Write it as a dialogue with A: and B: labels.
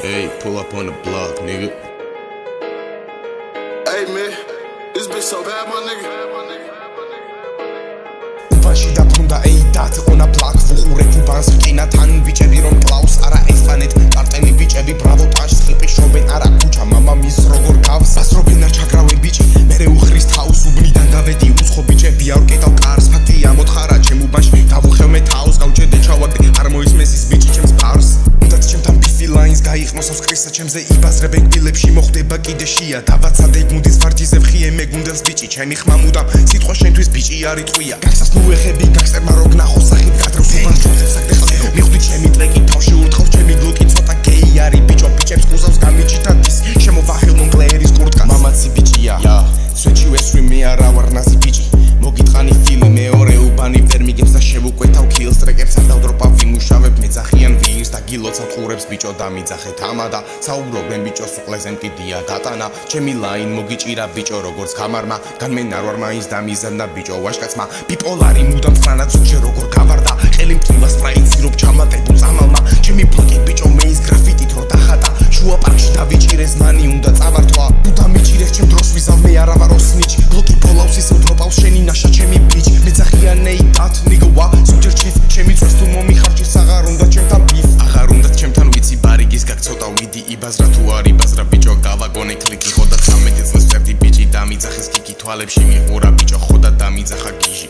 A: Hey, pull up on the block, nigga.
B: Hey man, this bitch so bad, my nigga.
C: Ubanში დაბრუნდა ეიდათ ონა პლაკ ვუყურებ უბანს რკინათან ბიჭები რომ კლავს არა ესპანეთ კარტენი ბიჭები ბრავო პანჩს ხიპიშობენ არა ქუჩა მამა მის როგორ გავს ასრობენა ჩაგრავენ ბიჭი მერე უხრის თავს უბნიდან გავედი უცხო ბიჭები არ ვკეტავ კარს ფაქტია მოთხარა ჩემ უბანში დავუხევმე თავს გავჭედე ჩავაგდე არ მოისმეს ის ბიჭი ჩემს ფარს უნდათ ჩემთან ბიფი ლაინს გაიხმოს ავსკრისა ჩემზე იბაზრებენ კბილებში მოხდება კიდე შია დავაცადე გუნდის ვარჯიშზე ვხიე მე გუნდელს ბიჭი ჩემი ხმა მუდამ სიტყვა შენთვის ბიჭი არ იტყვია გახსას ნუ ეხები გაგსტერმა რო გნახო სახით გადროს უბანს ჯოცებს აკეთე მიხვდი ჩემი ტრეკი თავში ურთხავს ჩემი გლოკი ცოტა გეი არის ბიჭო ბიჭებს გუზავს გამიჭითადის შემოვახილ მონკლეერის კურტკას მამაცი ბიჭია სვეჩი ვესვი მე არა ვარ ნაზი ბიჭი მოგიტყანი ფილმი მეორე უბანი ვერ მიგებს და შევუკვეთავ ქილს ტრეკებს არ დავდროპავ ვიმუშავებ მეძახიან ვინს და გილოცავ ყურებს ბიჭო დამიძახეთ ამადა საუბრობენ ბიჭოს უყლეზე მკიდია დატანა ჩემი ლაინ მოგიჭირა ბიჭო როგორც გამარმა განმენ არ ვარ მაინც დამიზანდა ბიჭო ვაშკაცმა ბიპოლარი მუდამ ცხანაც უჯერ როგორ გავარდა ყელი მტკივა სპრაიტს სიროპ ჩამატებულ წამალმა ჩემი ბლოკი ბიჭო მეის გრაფიტით რო დახატა შუა პარკში დავიჭირეს მანი უნდა წავართვა თუ დამიჭირეს ჩემ დროს ვიზავ მე არა ვარ ოსნიჩ ბლოკი ფოლავს ისევ დროპავს შენი ნაშა ჩემი ბიჭ მეძახიან ეიდათ ნიგვა სუჯერ ჩის ჩემი წვეს თუ მომიხარჯის აღარ უნდა ჩემთან ბიფ აღარ უნდა ჩემთან ვიცი ბარიგის გაგცოტა ვიდი იბაზრა თუ არ იბაზრა ბიჭო გავაგონე კლიკი ხოდა 13 წელს წერდი ბიჭი დამიძახეს კიკი თვალებში მიყურა ბიჭო ხოდა დამიძახა გიჟი